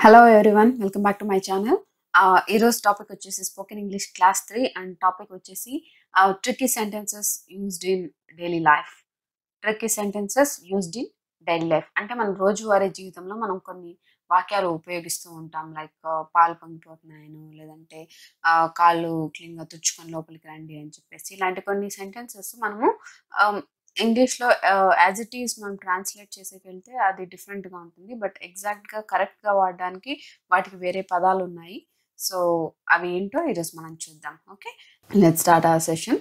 Hello everyone, welcome back to my channel. ఈరోజు topic వచ్చేసి spoken English class 3 and topic వచ్చేసి tricky sentences used in daily life. Tricky sentences used in daily life అంటే మనం రోజువారీ జీవితంలో మనం కొన్ని వాక్యాలు ఉపయోగిస్తూ ఉంటాం. లైక్ పాలు పొంగిపోతున్నాయను, లేదంటే కాళ్ళు క్లీన్గా తుడుచుకొని లోపలికి రండి అని చెప్పేసి ఇలాంటి కొన్ని సెంటెన్సెస్ మనము ఇంగ్లీష్లో యాజ్ ఇట్ ఈస్ మనం ట్రాన్స్లేట్ చేసేకెళ్తే అది డిఫరెంట్గా ఉంటుంది. బట్ ఎగ్జాక్ట్గా కరెక్ట్గా వాడడానికి వాటికి వేరే పదాలు ఉన్నాయి. సో అవి ఏంటో ఈరోజు మనం చూద్దాం. Okay, let's start our session.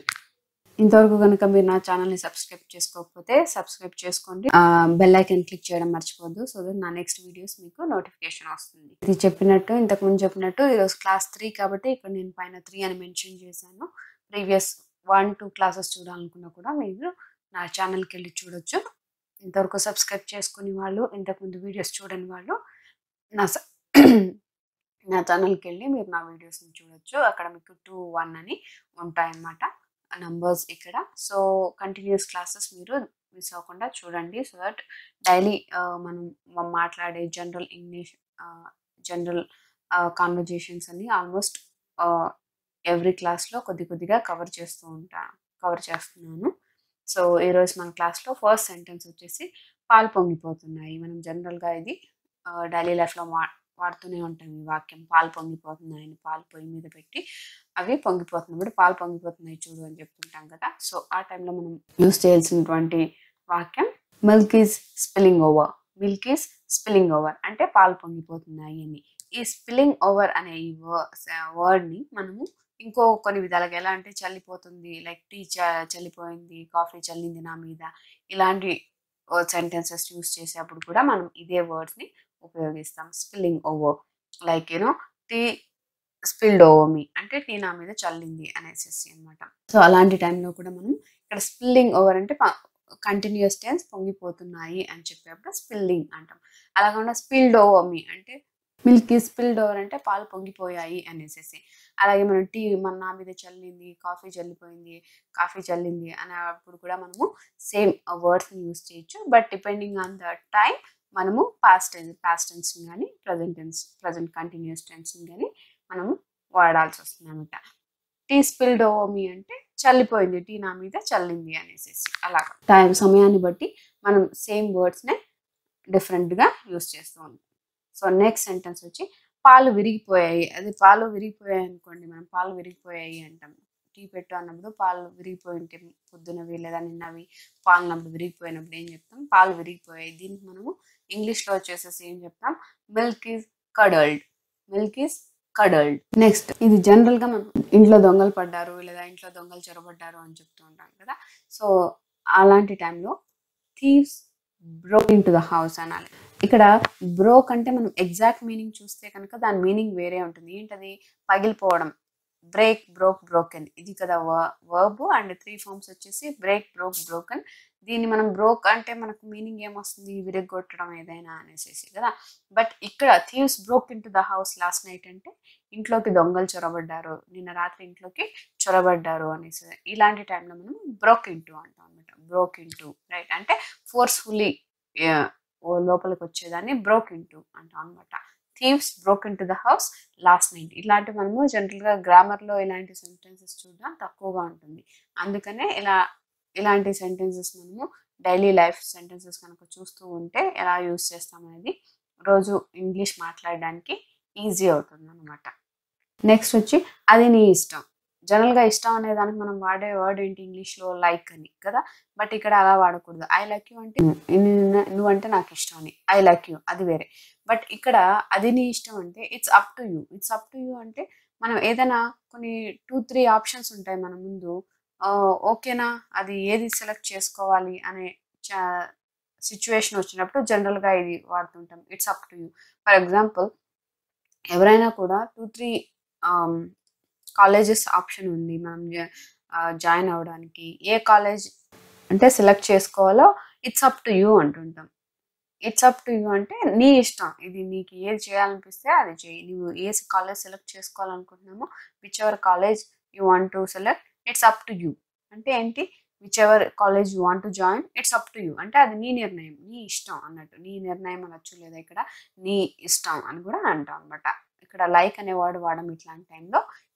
ఇంతవరకు కనుక మీరు నా ఛానల్ని సబ్స్క్రైబ్ చేసుకోకపోతే సబ్స్క్రైబ్ చేసుకోండి, బెల్ ఐకాన్ క్లిక్ చేయడం మర్చిపోద్దు. సో దట్ నా నెక్స్ట్ వీడియోస్ మీకు నోటిఫికేషన్ వస్తుంది. ఇది ఇంతకుముందు చెప్పినట్టు ఈరోజు క్లాస్ 3 కాబట్టి ఇక్కడ నేను పైన 3 అని మెన్షన్ చేశాను. ప్రీవియస్ 1-2 క్లాసెస్ చూడాలనుకున్నా కూడా మీరు నా ఛానల్కి వెళ్ళి చూడొచ్చు. ఇంతవరకు సబ్స్క్రైబ్ చేసుకుని వాళ్ళు, ఇంతకుముందు వీడియోస్ చూడని వాళ్ళు నా ఛానల్కి వెళ్ళి మీరు నా వీడియోస్ని చూడొచ్చు. అక్కడ మీకు 2-1 అని ఉంటాయన్నమాట నంబర్స్ ఇక్కడ. సో కంటిన్యూస్ క్లాసెస్ మీరు మిస్ అవ్వకుండా చూడండి. సో దట్ డైలీ మనం మాట్లాడే జనరల్ ఇంగ్లీష్, జనరల్ కాన్వర్జేషన్స్ అన్ని ఆల్మోస్ట్ ఎవ్రీ క్లాస్లో కొద్దిగా కవర్ చేస్తున్నాను. సో ఈరోజు మన క్లాస్లో ఫస్ట్ సెంటెన్స్ వచ్చేసి పాలు పొంగిపోతున్నాయి. మనం జనరల్గా ఇది డైలీ లైఫ్లో వాడుతూనే ఉంటాం ఈ వాక్యం. పాలు పొంగిపోతున్నాయని, పాలు పొయ్యి మీద పెట్టి అవి పొంగిపోతున్నప్పుడు పాలు పొంగిపోతున్నాయి చూడు అని చెప్తుంటాం కదా. సో ఆ టైంలో మనం యూజ్ చేయాల్సినటువంటి వాక్యం milk is spilling over. Milk is spilling over అంటే పాలు పొంగిపోతున్నాయి అని. ఈ స్పిల్లింగ్ ఓవర్ అనే ఈ వర్డ్ని మనము ఇంకో కొన్ని విధాలుగా ఎలా అంటే చల్లిపోతుంది, లైక్ టీ చల్లిపోయింది, కాఫీ చల్లింది నా మీద, ఇలాంటి సెంటెన్సెస్ యూస్ చేసేటప్పుడు కూడా మనం ఇదే వర్డ్స్ని ఉపయోగిస్తాం. Spilling over, like tea spilled over me అంటే టీ నా మీద చల్లింది అనేసి అనమాట. సో అలాంటి టైంలో కూడా మనం ఇక్కడ స్పిల్లింగ్ ఓవర్ అంటే కంటిన్యూస్ టెన్స్, పొంగిపోతున్నాయి అని చెప్పేటప్పుడు స్పిల్లింగ్ అంటాం. అలా కాకుండా స్పిల్డ్ ఓవర్ మీ అంటే మిల్క్ ఈజ్ స్పిల్డ్ ఓవర్ అంటే పాలు పొంగిపోయాయి అనేసి. అలాగే మనం టీ నా మీద చల్లింది, కాఫీ చల్లింది అనేప్పుడు కూడా మనము సేమ్ వర్డ్స్ని యూజ్ చేయొచ్చు. But depending on the time మనము పాస్ట్ టెన్స్ కానీ ప్రజెంట్ కంటిన్యూస్ టెన్స్ని కానీ మనము వాడాల్సి వస్తుంది అనమాట. టీ స్పిల్డ్ ఓవర్ మీ అంటే చల్లిపోయింది, టీ నా మీద చల్లింది అనేసి. అలాగా సమయాన్ని బట్టి మనం సేమ్ వర్డ్స్నే డిఫరెంట్గా యూజ్ చేస్తూ ఉంటాం. సో నెక్స్ట్ సెంటెన్స్ వచ్చి పాలు విరిగిపోయాయి. అది పాలు విరిగిపోయాయి అనుకోండి, మనం పాలు విరిగిపోయాయి అంటాం. టీ పెట్టు అన్నప్పుడు పాలు విరిగిపోయి ఉంటే పొద్దునవి లేదా నిన్నవి పాలనప్పుడు విరిగిపోయినప్పుడు ఏం చెప్తాం? పాలు విరిగిపోయాయి. దీనికి మనము ఇంగ్లీష్లో వచ్చేసేసి ఏం చెప్తాం? Milk is curdled. Milk is curdled. Next, ఇది జనరల్గా మనం ఇంట్లో దొంగలు పడ్డారు లేదా ఇంట్లో దొంగలు చొరబడ్డారు అని చెప్తూ ఉంటాం కదా. సో అలాంటి టైంలో thieves broke in to the house అనాలి. ఇక్కడ బ్రోక్ అంటే మనం ఎగ్జాక్ట్ మీనింగ్ చూస్తే కనుక దాని మీనింగ్ వేరే ఉంటుంది. ఏంటది? పగిలిపోవడం. బ్రేక్, బ్రోక్, బ్రోకెన్, ఇది కదా వర్బ్. అండ్ 3 ఫార్మ్స్ వచ్చేసి బ్రేక్, బ్రోక్, బ్రోకెన్. దీన్ని మనం బ్రోక్ అంటే మనకు మీనింగ్ ఏమొస్తుంది? విరగొట్టడం ఏదైనా అనేసి కదా. బట్ ఇక్కడ thieves broke in to the house last night అంటే ఇంట్లోకి దొంగలు చొరబడ్డారు, నిన్న రాత్రి ఇంట్లోకి చొరబడ్డారు అనేసి. ఇలాంటి టైంలో మనం బ్రోక్ ఇంటూ అంటాం అనమాట. బ్రోక్ ఇంటూ, రైట్, అంటే ఫోర్స్ఫుల్లీ లోపలికి వచ్చేదాన్ని బ్రోక్ ఇంటూ అంటాం అనమాట. Thieves broke in to the house last night. ఇలాంటి మనము జనరల్గా గ్రామర్లో ఇలాంటి సెంటెన్సెస్ చూడడం తక్కువగా ఉంటుంది. అందుకనే ఇలాంటి సెంటెన్సెస్ మనము డైలీ లైఫ్ సెంటెన్సెస్ కనుక చూస్తూ ఉంటే ఎలా యూజ్ చేస్తాం అనేది రోజు ఇంగ్లీష్ మాట్లాడడానికి ఈజీ అవుతుంది అనమాట. నెక్స్ట్ వచ్చి అది నీ ఇష్టం. జనరల్గా ఇష్టం అనే దానికి మనం వాడే వర్డ్ ఏంటి ఇంగ్లీష్లో? లైక్ అని కదా. బట్ ఇక్కడ అలా వాడకూడదు. ఐ లైక్ యూ అంటే నువ్వంటే నాకు ఇష్టం అని, ఐ లైక్ యూ అది వేరే. బట్ ఇక్కడ అది నీ ఇష్టం అంటే it's up to you. It's up to you అంటే మనం ఏదైనా కొన్ని 2-3 ఆప్షన్స్ ఉంటాయి మన ముందు. ఓకేనా, అది ఏది సెలెక్ట్ చేసుకోవాలి అనే సిచ్యువేషన్ వచ్చినప్పుడు జనరల్గా ఇది వాడుతుంటాం, it's up to you. For example, ఎవరైనా కూడా 2-3 కాలేజెస్ ఆప్షన్ ఉంది మనం జాయిన్ అవ్వడానికి. ఏ కాలేజ్ అంటే సెలెక్ట్ చేసుకోవాలో ఇట్స్ అప్ టు యూ అంటుంటాం. ఇట్స్ అప్ టు యూ అంటే నీ ఇష్టం, ఇది నీకు ఏది చేయాలనిపిస్తే అది చేయి. నువ్వు ఏ కాలేజ్ సెలెక్ట్ చేసుకోవాలనుకుంటున్నామో whichever college you want to select, it's up to you అంటే ఏంటి? Whichever college you want to join, it's up to you అంటే అది నీ నిర్ణయం, నీ ఇష్టం అన్నట్టు. నీ నిర్ణయం అనొచ్చు, లేదా ఇక్కడ నీ ఇష్టం అని కూడా అంటాం అనమాట. ఇక్కడ లైక్ అనే వర్డ్ వాడడం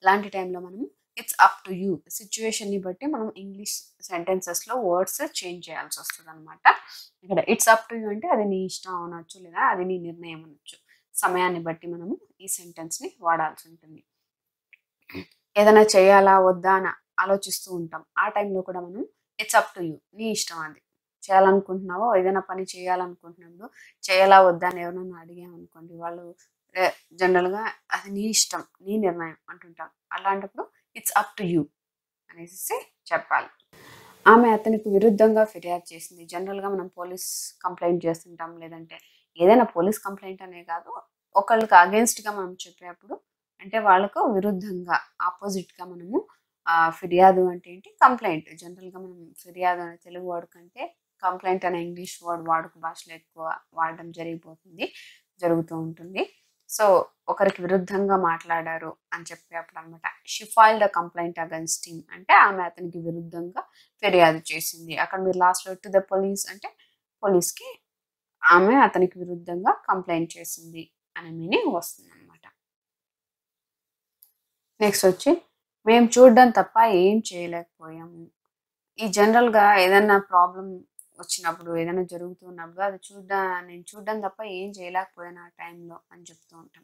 ఇలాంటి టైంలో మనం ఇట్స్ అప్ టు యూ, సిచ్యువేషన్ని బట్టి మనం ఇంగ్లీష్ సెంటెన్సెస్లో వర్డ్స్ చేంజ్ చేయాల్సి వస్తుంది అనమాట. ఇక్కడ ఇట్స్ అప్ టు యూ అంటే అది నీ ఇష్టం అనొచ్చు, లేదా అది నీ నిర్ణయం అనొచ్చు. సమయాన్ని బట్టి మనము ఈ సెంటెన్స్ని వాడాల్సి ఉంటుంది. ఏదైనా చేయాలా వద్దా అని ఆలోచిస్తూ ఉంటాం, ఆ టైంలో కూడా మనం ఇట్స్ అప్ టు యూ, నీ ఇష్టం, అది చేయాలనుకుంటున్నావో ఏదైనా పని చేయాలనుకుంటున్నప్పుడు చేయాలా వద్దా అని ఎవరైనా అడిగామనుకోండి, వాళ్ళు జనరల్గా అది నీ ఇష్టం, నీ నిర్ణయం అంటుంటాం. అలాంటప్పుడు ఇట్స్ అప్ టు యూ అనేసి చెప్పాలి. ఆమె అతనికి విరుద్ధంగా ఫిర్యాదు చేసింది. జనరల్గా మనం పోలీస్ కంప్లైంట్ చేస్తుంటాం, లేదంటే ఏదైనా పోలీస్ కంప్లైంట్ అనే కాదు, ఒకళ్ళకి అగేన్స్ట్గా మనం చెప్పేటప్పుడు అంటే వాళ్ళకు విరుద్ధంగా ఆపోజిట్గా మనము ఫిర్యాదు అంటే ఏంటి, కంప్లైంట్. జనరల్గా మనం ఫిర్యాదు అనే తెలుగు వర్డ్ కంటే కంప్లైంట్ అనే ఇంగ్లీష్ వర్డ్ వాడుక భాషలో ఎక్కువ వాడడం జరుగుతూ ఉంటుంది. సో ఒకరికి విరుద్ధంగా మాట్లాడారు అని చెప్పేటప్పుడు అనమాట. She filed a complaint against him అంటే ఆమె అతనికి విరుద్ధంగా ఫిర్యాదు చేసింది. అక్కడ మీరు లాస్ట్లో టు ద పోలీస్ అంటే పోలీస్కి ఆమె అతనికి విరుద్ధంగా కంప్లైంట్ చేసింది అనే మీనింగ్ వస్తుంది అనమాట. నెక్స్ట్ వచ్చి మేము చూడడం తప్ప ఏం చేయలేకపోయాము. ఈ జనరల్గా ఏదైనా ప్రాబ్లం వచ్చినప్పుడు, ఏదైనా జరుగుతున్నప్పుడు అది నేను చూడడం తప్ప ఏం చేయలేకపోయాను ఆ టైంలో అని చెప్తూ ఉంటాం.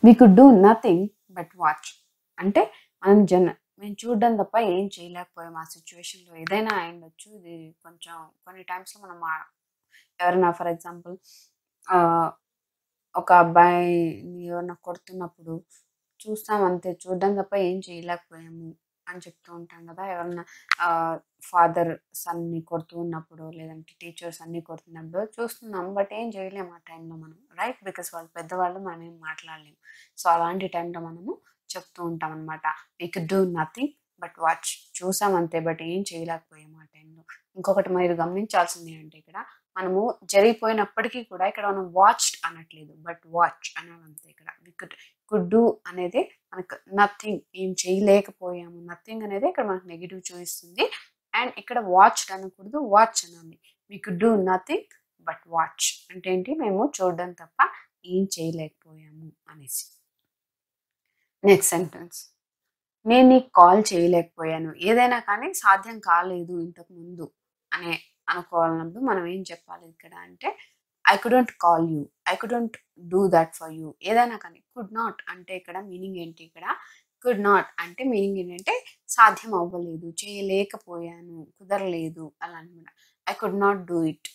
We could do nothing but watch అంటే మేము చూడడం తప్ప ఏం చేయలేకపోయాము ఆ సిచ్యువేషన్లో. ఏదైనా అయిండొచ్చు, ఇది కొంచెం కొన్ని టైమ్స్లో మనం ఎవరైనా ఫర్ ఎగ్జాంపుల్ ఒక అబ్బాయిని ఎవరైనా కొడుతున్నప్పుడు చూస్తాం అంతే, చూడడం తప్ప ఏం చేయలేకపోయాము అని చెప్తూ ఉంటాం కదా. ఎవరన్నా ఫాదర్ సన్ని కొడుతూ ఉన్నప్పుడు, లేదంటే టీచర్స్ అన్ని కొడుతున్నప్పుడు చూస్తున్నాం, బట్ ఏం చేయలేము ఆ టైంలో మనం, రైట్? బికాస్ వాళ్ళు పెద్దవాళ్ళు, మనం ఏం మాట్లాడలేము. సో అలాంటి టైంలో మనము చెప్తూ ఉంటాం అనమాట, we could do nothing but watch. చూసాం అంతే, బట్ ఏం చేయలేకపోయాము ఆ టైంలో. ఇంకొకటి మీరు గమనించాల్సింది అంటే ఇక్కడ మనము జరిగిపోయినప్పటికీ కూడా ఇక్కడ మనం వాచ్డ్ అనట్లేదు, బట్ వాచ్ అనాలంతే. ఇక్కడ వీ కుడ్ డూ అనేది మనకు నథింగ్, ఏం చేయలేకపోయాము, నథింగ్ అనేది ఇక్కడ మనకు నెగిటివ్ చూపిస్తుంది. అండ్ ఇక్కడ వాచ్డ్ అనకూడదు, వాచ్ అనాలి. We could do nothing but watch అంటే ఏంటి, మేము చూడడం తప్ప ఏం చేయలేకపోయాము అనేసి. నెక్స్ట్ సెంటెన్స్, నేను నీకు కాల్ చేయలేకపోయాను. ఏదైనా కానీ సాధ్యం కాలేదు ఇంతకు ముందు అనే అనుకోవాలన్నప్పుడు మనం ఏం చెప్పాలి ఇక్కడ అంటే I couldn't call you, I couldn't do that for you. ఏదైనా కానీ కుడ్ నాట్ అంటే ఇక్కడ మీనింగ్ ఏంటి, ఇక్కడ కుడ్ నాట్ అంటే మీనింగ్ ఏంటంటే సాధ్యం అవ్వలేదు, చేయలేకపోయాను, కుదరలేదు అలా అనమాట. I could not do it,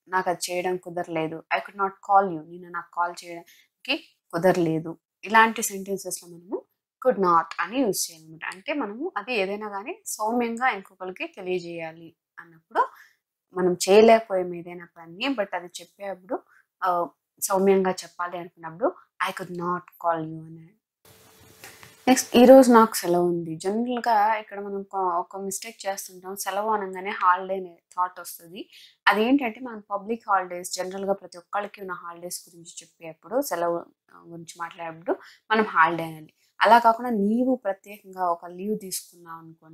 నాకు అది చేయడం కుదరలేదు. I could not call you, నేను నాకు కాల్ చేయడానికి కుదరలేదు. ఇలాంటి సెంటెన్సెస్లో మనము కుడ్ నాట్ అని యూజ్ చేయాలన్నమాట. అంటే మనము అది ఏదైనా కానీ సౌమ్యంగా ఇంకొకరికి తెలియజేయాలి అన్నప్పుడు మనం చేయలేకపోయాము ఏదైనా పని, బట్ అది చెప్పేటప్పుడు సౌమ్యంగా చెప్పాలి అనుకున్నప్పుడు I could not call you అని. నెక్స్ట్, ఈరోజు నాకు సెలవు ఉంది. జనరల్గా ఇక్కడ మనం ఒక మిస్టేక్ చేస్తుంటాం, సెలవు అనగానే హాలిడే అనే థాట్ వస్తుంది. అదేంటంటే మనం పబ్లిక్ హాలిడేస్, జనరల్గా ప్రతి ఒక్కరికి ఉన్న హాలిడేస్ గురించి చెప్పేటప్పుడు, సెలవు గురించి మాట్లాడేటప్పుడు మనం హాలిడే అనాలి. అలా కాకుండా నీవు ప్రత్యేకంగా ఒక లీవ్ తీసుకున్నావు అనుకో,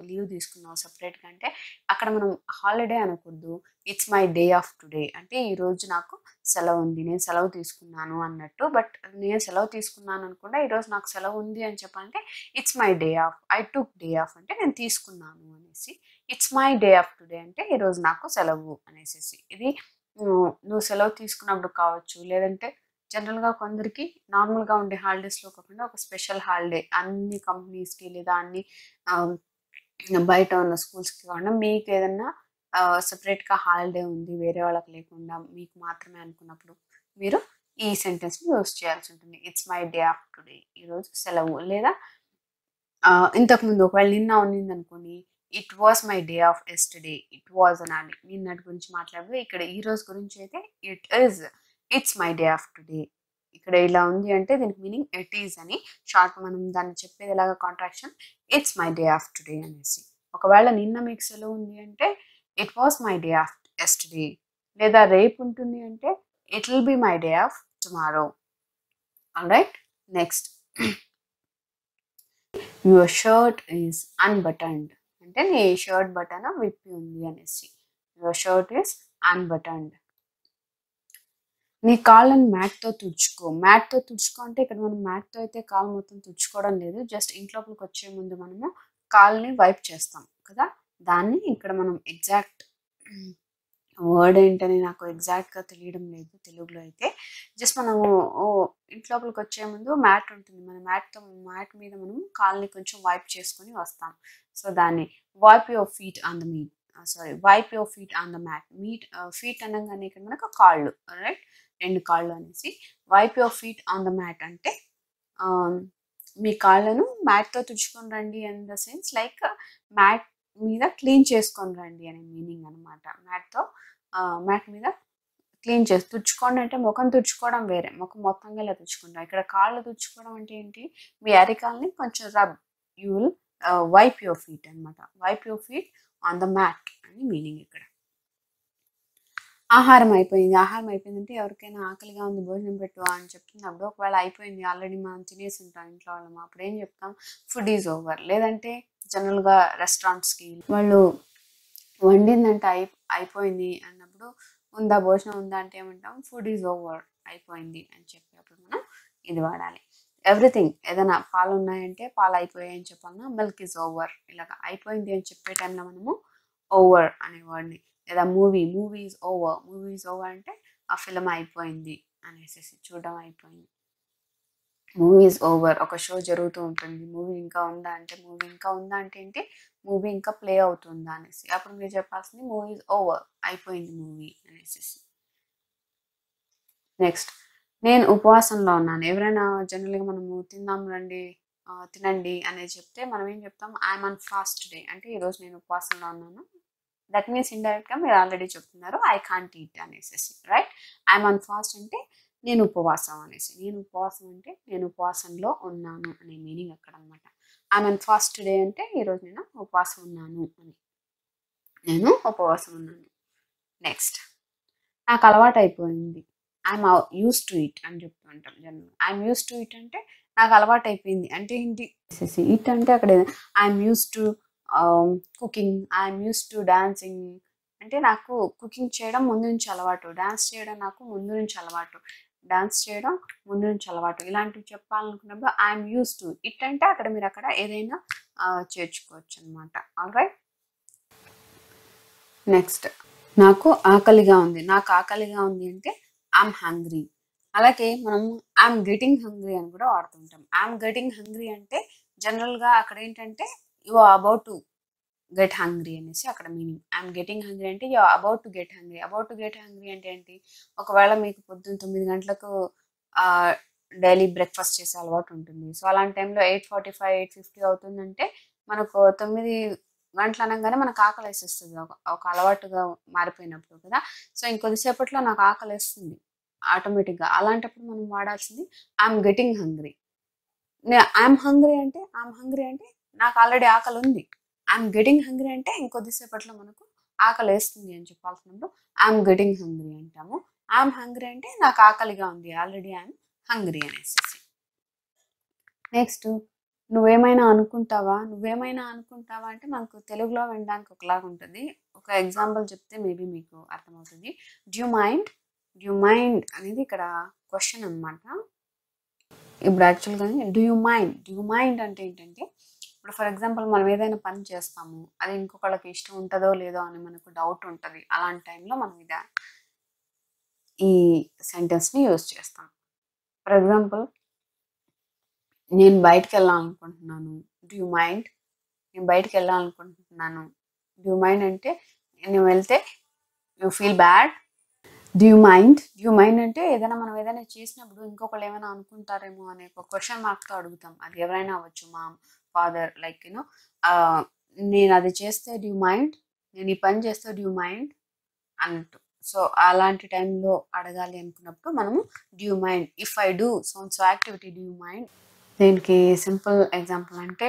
లీవ్ తీసుకున్నావు సపరేట్గా అంటే అక్కడ మనం హాలిడే అనకూడదు, it's my day of today అంటే ఈరోజు నాకు సెలవు ఉంది, నేను సెలవు తీసుకున్నాను అన్నట్టు. బట్ నేను సెలవు తీసుకున్నాను అనుకుంటే ఈరోజు నాకు సెలవు ఉంది అని చెప్పాలంటే it's my day of, I took day of అంటే నేను తీసుకున్నాను అనేసి. It's my day of today అంటే ఈరోజు నాకు సెలవు అనేసి. ఇది నువ్వు సెలవు తీసుకున్నప్పుడు కావచ్చు, లేదంటే జనరల్గా కొందరికి నార్మల్గా ఉండే హాలిడేస్లో కాకుండా ఒక స్పెషల్ హాలిడే అన్ని కంపెనీస్కి లేదా అన్ని బయట ఉన్న స్కూల్స్కి కాకుండా మీకు ఏదన్నా సెపరేట్గా హాలిడే ఉంది, వేరే వాళ్ళకి లేకుండా మీకు మాత్రమే అనుకున్నప్పుడు మీరు ఈ సెంటెన్స్ని యూజ్ చేయాల్సి ఉంటుంది. It's my day of today, ఈరోజు సెలవు. లేదా ఇంతకుముందు ఒకవేళ నిన్న ఉన్నింది అనుకోండి, it was my day of yesterday, it was అనాలి. నిన్నటి గురించి మాట్లాడితే ఇక్కడ ఈ రోజు గురించి అయితే it's my day of today. ఇక్కడ ఇలా ఉంది అంటే దీనికి మీనింగ్ ఇట్ ఈజ్ అని. షార్ట్ మనం దాన్ని చెప్పేది ఎలాగా contraction, it's my day of today అనేసి. ఒకవేళ నిన్న మీకు సెలవు ఉంది అంటే it was my day of yesterday. లేదా రేపు ఉంటుంది అంటే it will be my day of tomorrow. Alright, next, your shirt is unbuttoned అంటే నీ షర్ట్ బటన్ విప్పి ఉంది అనేసి. Your shirt is unbuttoned. నీ కాళ్ళని మ్యాట్‌తో తుడుచుకో. మ్యాట్‌తో తుడుచుకో అంటే ఇక్కడ మనం మ్యాట్‌తో అయితే కాళ్ళు మొత్తం తుడుచుకోవడం లేదు. జస్ట్ ఇంట్లోపలికొచ్చే ముందు మనము కాళ్ళని వైప్ చేస్తాం కదా! దాన్ని ఇక్కడ మనం ఎగ్జాక్ట్ వర్డ్ ఏంటని నాకు ఎగ్జాక్ట్‌గా తెలియడం లేదు తెలుగులో అయితే. జస్ట్ మనము ఇంట్లోపలికొచ్చే ముందు మ్యాట్ ఉంటుంది. మన మ్యాట్ మీద మనం కాళ్ళని కొంచెం వైప్ చేసుకొని వస్తాం. సో, దాన్ని wipe your feet on the wipe your feet on the mat. Feet అనంగానే ఇక్కడ మనకు కాళ్ళు రైట్? 2 కాళ్ళు అనేసి. Wipe your feet on the mat అంటే మీ కాళ్ళను మ్యాట్‌తో తుడుచుకొని రండి in the sense like mat మీద క్లీన్ చేసుకొని రండి అనే మీనింగ్ అనమాట. మ్యాట్ మీద తుడుచుకోండి అంటే ముఖం తుడుచుకోవడం వేరే. ముఖం మొత్తంగా ఇలా తుడుచుకుంటాం. ఇక్కడ కాళ్ళు తుడుచుకోవడం అంటే ఏంటి? మీ అరికాళ్ళని కొంచెం you will wipe your feet అనమాట. Wipe your feet on the mat అని మీనింగ్ ఇక్కడ. ఆహారం అయిపోయిందంటే ఎవరికైనా ఆకలిగా ఉంది భోజనం పెట్టు అని చెప్తున్నప్పుడు ఒకవేళ అయిపోయింది ఆల్రెడీ మనం తినేసి ఉంటాం ఇంట్లో వాళ్ళం. అప్పుడు ఏం చెప్తాం? Food is over. లేదంటే జనరల్‌గా రెస్టారెంట్స్‌కి వాళ్ళు వండిందంటే అయిపోయింది అన్నప్పుడు భోజనం ఉందా అంటే ఏమంటాం? Food is over. అయిపోయింది అని చెప్పేటప్పుడు మనం ఇది వాడాలి. ఎవ్రీథింగ్ ఏదైనా పాలున్నాయంటే పాలు అయిపోయాయి అని చెప్పాలన్నా మిల్క్ ఈజ్ ఓవర్. ఇలాగ అయిపోయింది అని చెప్పే టైంలో మనము ఓవర్ అనే వర్డ్‌ని లేదా మూవీ ఈజ్ ఓవర్ అంటే ఆ ఫిల్మ్ అయిపోయింది అనేసేసి చూడడం అయిపోయింది. Movie is over. ఒక షో జరుగుతూ ఉంటుంది. మూవీ ఇంకా ఉందా అంటే ఏంటి? మూవీ ఇంకా ప్లే అవుతుందా అనేసి. అప్పుడు మీరు చెప్పాల్సింది మూవీ ఈజ్ ఓవర్. అయిపోయింది మూవీ అనేసేసి. నెక్స్ట్ నేను ఉపవాసంలో ఉన్నాను. ఎవరైనా జనరల్‌గా మనము తిందాం రండి తినండి అనేది చెప్తే మనం ఏం చెప్తాం? ఐయామ్ ఆన్ ఫాస్ట్ డే అంటే ఈరోజు నేను ఉపవాసంలో ఉన్నాను. దట్ మీన్స్ ఇండైరెక్ట్‌గా మీరు ఆల్రెడీ చెప్తున్నారు ఐ కాంట్ ఈట్ అనేసేసి రైట్? ఐయామ్ ఆన్ ఫాస్ట్ అంటే నేను ఉపవాసం అనేసి. నేను ఉపవాసం అంటే నేను ఉపవాసంలో ఉన్నాను అనే మీనింగ్ అక్కడ అనమాట. ఐయామ్ ఆన్ ఫాస్ట్ డే అంటే ఈరోజు నేను ఉపవాసం ఉన్నాను అని. నేను ఉపవాసం ఉన్నాను. నెక్స్ట్ నాకు అలవాటైపోయింది. ఐయామ్ యూజ్డ్ టు ఇట్ అని చెప్తూ ఉంటాం జనరల్‌గా. ఐయామ్ యూజ్డ్ టు ఇట్ అంటే నాకు అలవాటైపోయింది. అంటే ఏంటి? ఇట్ అంటే అక్కడ I'm used to cooking, I'm used to dancing అంటే నాకు కుకింగ్ చేయడం ముందు నుంచి అలవాటు. డాన్స్ చేయడం నాకు ముందు నుంచి అలవాటు. ఇలాంటివి చెప్పాలనుకున్నప్పుడు ఐయామ్ యూజ్డ్ టు. ఇట్ అంటే అక్కడ మీరు ఏదైనా చేర్చుకోవచ్చు అనమాట. ఆల్రైట్? నెక్స్ట్ నాకు ఆకలిగా ఉంది అంటే ఐయామ్ హంగ్రీ. అలాగే మనం ఐయామ్ గెటింగ్ హంగ్రీ అని కూడా వాడుతుంటాం. ఐయామ్ గెటింగ్ హంగ్రీ అంటే జనరల్‌గా అక్కడ ఏంటంటే you are about to get hungry అనేసి అక్కడ మీనింగ్. ఐయామ్ గెటింగ్ హంగ్రీ అంటే you are about to get hungry అంటే ఏంటి? ఒకవేళ మీకు పొద్దున్న 9 గంటలకు డైలీ బ్రేక్‌ఫాస్ట్ చేసే అలవాటు ఉంటుంది. సో, అలాంటి టైంలో 8:45, 8:50 అవుతుందంటే మనకు 9 గంటలు అనంగానే మనకు ఆకలేసేస్తది. ఒక అలవాటుగా మారిపోయినప్పుడు కదా! సో, ఇంకొద్దిసేపట్లో నాకు ఆకలేస్తుంది ఆటోమేటిక్‌గా. అలాంటప్పుడు మనం వాడాల్సింది I'm getting hungry. I'm hungry అంటే నాకు ఆల్రెడీ ఆకలుంది. ఐయామ్ గెటింగ్ హంగ్రీ అంటే ఇంకొద్దిసేపట్లో మనకు ఆకలేస్తుంది అని చెప్పాల్సినప్పుడు ఐయామ్ గెటింగ్ హంగ్రీ అంటాము. ఐయామ్ హంగ్రీ అంటే నాకు ఆకలిగా ఉంది. ఆల్రెడీ ఐయామ్ హంగ్రీ అనేసేసి. నెక్స్ట్ నువ్వేమైనా అనుకుంటావా అంటే మనకు తెలుగులో వినడానికి ఒకలాగా ఉంటుంది. ఒక ఎగ్జాంపుల్ చెప్తే మేబీ మీకు అర్థమవుతుంది. డ్యూ మైండ్ అనేది ఇక్కడ క్వశ్చన్ అనమాట. ఇప్పుడు యాక్చువల్‌గా డు యూ మైండ్ అంటే ఏంటంటే ఇప్పుడు ఫర్ ఎగ్జాంపుల్ మనం ఏదైనా పని చేస్తాము. అది ఇంకొకళ్ళకి ఇష్టం ఉంటదో లేదో అని మనకు డౌట్ ఉంటది. అలాంటి టైంలో మనం ఈ సెంటెన్స్‌ని యూజ్ చేస్తాం. ఫర్ ఎగ్జాంపుల్ నేను బయటికెళ్ళాలనుకుంటున్నాను. Do you mind? నేను బయటికెళ్ళాలనుకుంటున్నాను. డు యూ మైండ్ అంటే నేను వెళ్తే you feel bad. Do you mind అంటే మనం ఏదైనా చేసినప్పుడు ఇంకొకళ్ళు ఏమైనా అనుకుంటారేమో అనే ఒక క్వెషన్ మార్క్‌తో అడుగుతాం. అది ఎవరైనా అవ్వచ్చు. మామ్, ఫాదర్ లైక్ నేను అది చేస్తే డు యూ మైండ్? నేను ఈ పని చేస్తే డు యూ మైండ్? అన్నట్టు. సో, అలాంటి టైంలో అడగాలి అనుకున్నప్పుడు మనము do you mind? If I do so and so activity do you mind? దీనికి సింపుల్ ఎగ్జాంపుల్ అంటే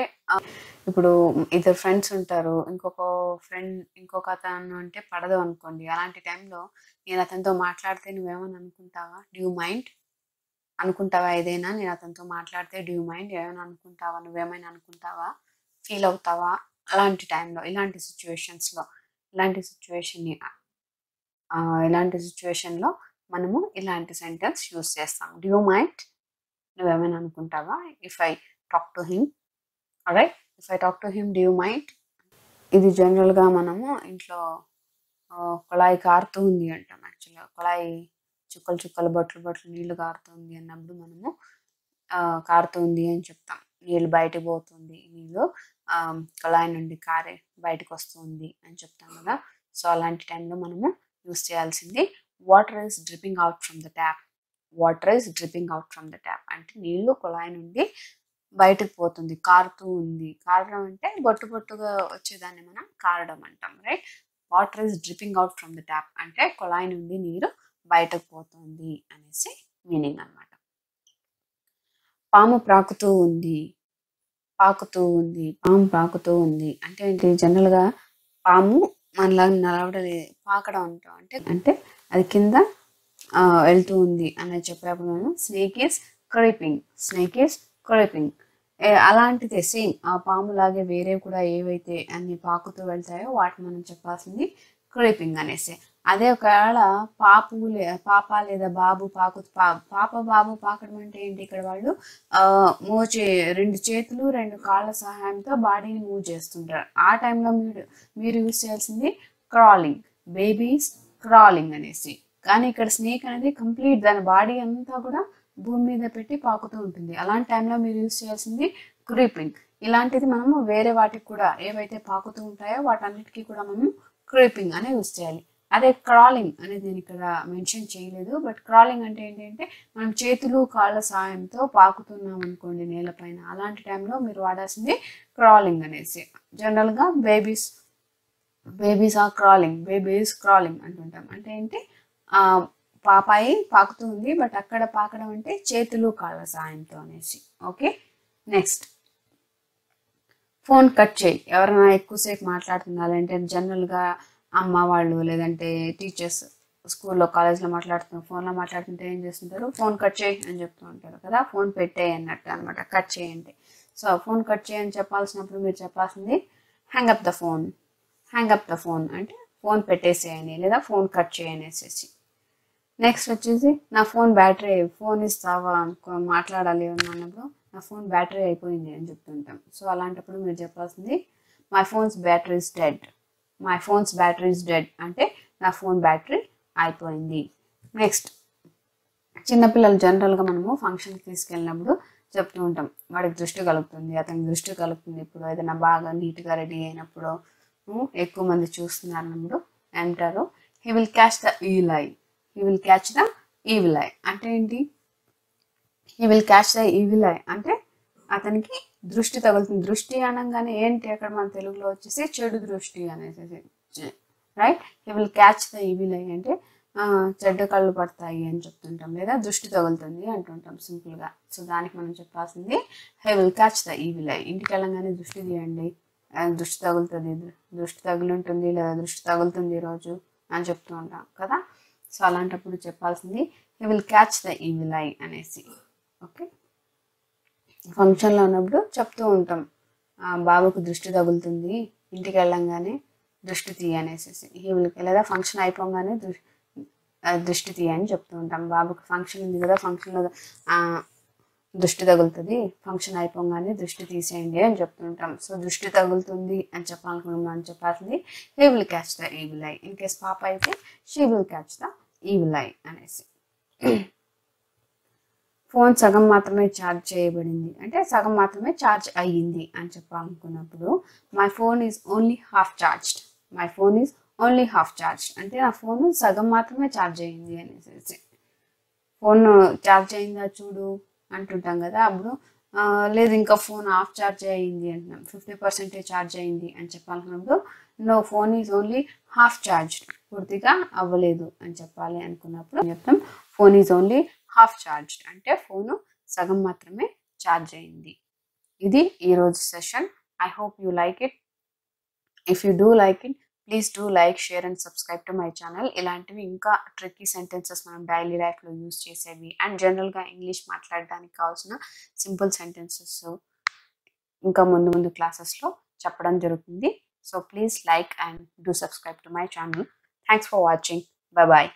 ఇప్పుడు ఇద్దరు ఫ్రెండ్స్ ఉంటారు. ఇంకొక అతను అంటే పడదు అనుకోండి. అలాంటి టైంలో నేను అతనితో మాట్లాడితే నువ్వేమన్నా అనుకుంటావా? Do you mind? అనుకుంటావా ఏదైనా? నేను అతనితో మాట్లాడితే డు యూ మైండ్? ఏమైనా అనుకుంటావా? నువ్వేమైనా అనుకుంటావా? ఫీల్ అవుతావా? అలాంటి టైంలో ఇలాంటి సిచ్యువేషన్స్లో ఇలాంటి సిచ్యువేషన్ని ఇలాంటి సిచ్యువేషన్లో మనము ఇలాంటి సెంటెన్స్ యూస్ చేస్తాం. Do you mind? నువ్వేమైనా అనుకుంటావా? If I talk to him, right? If I talk to him, do you mind? ఇది జనరల్గా మనము ఇంట్లో కుళాయి కారుతూ ఉంది అంటాం. యాక్చువల్గా కుళాయి చుక్కలు చుక్కలు బొట్లు బొట్లు నీళ్లు కారుతుంది అన్నప్పుడు మనము కారుతుంది అని చెప్తాం. నీళ్ళు బయటకు పోతుంది, నీళ్ళు కుళాయి నుండి కారే బయటకు వస్తుంది అని చెప్తాం కదా. సో అలాంటి టైంలో మనము యూస్ చేయాల్సింది water is dripping out from the tap. Water is dripping out from the tap అంటే నీళ్లు కుళాయి నుండి బయటకు పోతుంది, కారుతూ ఉంది. కారడం అంటే బొట్టు బొట్టుగా వచ్చేదాన్ని మనం కారడం అంటాం, right? Water is dripping out from the tap అంటే కుళాయి నుండి నీరు బయటకు పోతుంది అనేసి మీనింగ్ అనమాట. పాము ప్రాకుతూ ఉంది, పాకుతూ ఉంది, పాము పాకుతూ ఉంది అంటే ఏంటి? జనరల్గా పాము మనలాగా నడవడలే, పాకడం అంటాం. అంటే అది కింద వెళ్తూ ఉంది అనేది చెప్పేప్పుడు మనం snake is creeping, snake is creeping. అలాంటిదే సేమ్ ఆ పాములాగే వేరే కూడా ఏవైతే అన్ని పాకుతూ వెళ్తాయో వాటిని మనం చెప్పాల్సింది క్రీపింగ్ అనేసి. అదే ఒకవేళ పాప లేదా బాబు పాప బాబు పాకడం అంటే ఏంటి? ఇక్కడ వాళ్ళు రెండు చేతులు రెండు కాళ్ళ సహాయంతో బాడీని మూవ్ చేస్తుంటారు. ఆ టైంలో మీరు యూజ్ చేయాల్సింది క్రాలింగ్, బేబీస్ క్రాలింగ్ అనేసి. కానీ ఇక్కడ స్నేక్ అనేది కంప్లీట్ దాని బాడీ అంతా కూడా భూమి మీద పెట్టి పాకుతూ ఉంటుంది. అలాంటి టైంలో మీరు యూజ్ చేయాల్సింది క్రీపింగ్. ఇలాంటిది మనము వేరే వాటికి కూడా ఏవైతే పాకుతూ ఉంటాయో వాటన్నిటికీ కూడా మనం క్రీపింగ్ అనే యూజ్ చేయాలి. అదే క్రాలింగ్ అనేది నేను ఇక్కడ మెన్షన్ చేయలేదు. బట్ క్రాలింగ్ అంటే ఏంటంటే మనం చేతులు కాళ్ళ సాయంతో పాకుతున్నాం అనుకోండి నేలపైన, అలాంటి టైంలో మీరు వాడాల్సింది క్రాలింగ్ అనేసి. జనరల్గా babies are crawling, babies crawling అంటుంటాం. అంటే ఏంటి? పాపాయి పాకుతూ ఉంది, బట్ అక్కడ పాకడం అంటే చేతులు కాళ్ళ సాయంతో అనేసి. ఓకే, నెక్స్ట్ ఫోన్ కట్ చేయి. ఎవరైనా ఎక్కువసేపు మాట్లాడుతున్నారంటే జనరల్గా అమ్మ వాళ్ళు లేదంటే టీచర్స్ స్కూల్లో కాలేజ్లో ఫోన్లో మాట్లాడుతుంటే ఏం చేస్తుంటారు? ఫోన్ కట్ చేయి అని చెప్తూ ఉంటారు కదా. ఫోన్ పెట్టేయి అన్నట్టు అనమాట, కట్ చేయండి. సో ఫోన్ కట్ చేయని చెప్పాల్సినప్పుడు మీరు చెప్పాల్సింది hang up the phone. Hang up the phone అంటే ఫోన్ పెట్టేసేయని లేదా ఫోన్ కట్ చేయనేసేసి. నెక్స్ట్ వచ్చేసి నా ఫోన్ బ్యాటరీ, ఫోన్ ఇస్తావా అనుకో మాట్లాడాలి అన్నప్పుడు నా ఫోన్ బ్యాటరీ అయిపోయింది అని చెప్తుంటాం. సో అలాంటప్పుడు మీరు చెప్పాల్సింది my phones battery is dead. My phones battery is dead అంటే నా ఫోన్ బ్యాటరీ అయిపోయింది. నెక్స్ట్ చిన్నపిల్లలు జనరల్గా మనము ఫంక్షన్కి తీసుకెళ్ళినప్పుడు చెప్తూ ఉంటాం వాడికి దృష్టి కలుగుతుంది, అతనికి దృష్టి కలుగుతుంది. ఇప్పుడు ఏదైనా బాగా నీట్గా రెడీ అయినప్పుడు ఎక్కువ మంది చూస్తున్నారు అన్నప్పుడు అంటారు he will catch the evil eye. He will catch the evil eye అంటే ఏంటి? He will catch the evil eye అంటే అతనికి దృష్టి తగులుతుంది. దృష్టి అనగానే ఏంటి అక్కడ మన తెలుగులో వచ్చేసి చెడు దృష్టి అనేసి, right? He will catch the evil eye అంటే చెడ్డ కళ్ళు పడతాయి అని చెప్తుంటాం, లేదా దృష్టి తగులుతుంది అంటుంటాం సింపుల్గా. సో దానికి మనం చెప్పాల్సింది he will catch the evil eye. ఇంటికి వెళ్ళగానే దృష్టి తీయండి, దృష్టి తగులుతుంది, దృష్టి తగిలి ఉంటుంది లేదా దృష్టి తగులుతుంది ఈరోజు అని చెప్తూ ఉంటాం కదా. సో అలాంటప్పుడు చెప్పాల్సింది he will catch the evil eye అనేసి. ఓకే, ఫంక్షన్లో ఉన్నప్పుడు చెప్తూ ఉంటాం బాబుకు దృష్టి తగులుతుంది ఇంటికి వెళ్ళంగానే దృష్టి తీయ అనేసి. హీ విల్ లేదా ఫంక్షన్ అయిపోగానే దృష్టి తీయ అని చెప్తూ ఉంటాం. బాబుకి ఫంక్షన్ ఉంది కదా, ఫంక్షన్లో దృష్టి తగులుతుంది, ఫంక్షన్ అయిపోగానే దృష్టి తీసేయండి అని చెప్తుంటాం. సో దృష్టి తగులుతుంది అని చెప్పాలనుకున్నాం చెప్పాల్సింది he will catch the evil eye. In case పాప అయితే she will catch the evil eye అనేసి. ఫోన్ సగం మాత్రమే ఛార్జ్ చేయబడింది అంటే సగం మాత్రమే ఛార్జ్ అయ్యింది అని చెప్పాలనుకున్నప్పుడు my phone is only half charged. My phone is only half charged అంటే నా ఫోన్ సగం మాత్రమే ఛార్జ్ అయ్యింది అనేసి. ఫోన్ ఛార్జ్ అయిందా చూడు అంటుంటాం కదా, అప్పుడు లేదు ఇంకా ఫోన్ హాఫ్ ఛార్జ్ అయ్యింది అంటున్నాం, 50% ఛార్జ్ అయ్యింది అని చెప్పాలనుకున్నప్పుడు no phone is only half charged, పూర్తిగా అవ్వలేదు అని చెప్పాలి అనుకున్నప్పుడు చెప్తాం phone is only half charged అంటే ఫోను సగం మాత్రమే ఛార్జ్ అయింది. ఇది ఈరోజు session. I hope you like it. If you do like it please do like, share and subscribe to my channel. ఇలాంటివి ఇంకా ట్రిక్కీ సెంటెన్సెస్ మనం డైలీ లైఫ్లో యూజ్ చేసేవి అండ్ జనరల్గా ఇంగ్లీష్ మాట్లాడడానికి కావాల్సిన సింపుల్ సెంటెన్సెస్ ఇంకా ముందు క్లాసెస్లో చెప్పడం జరుగుతుంది. So please like and do subscribe to my channel. Thanks for watching. Bye bye.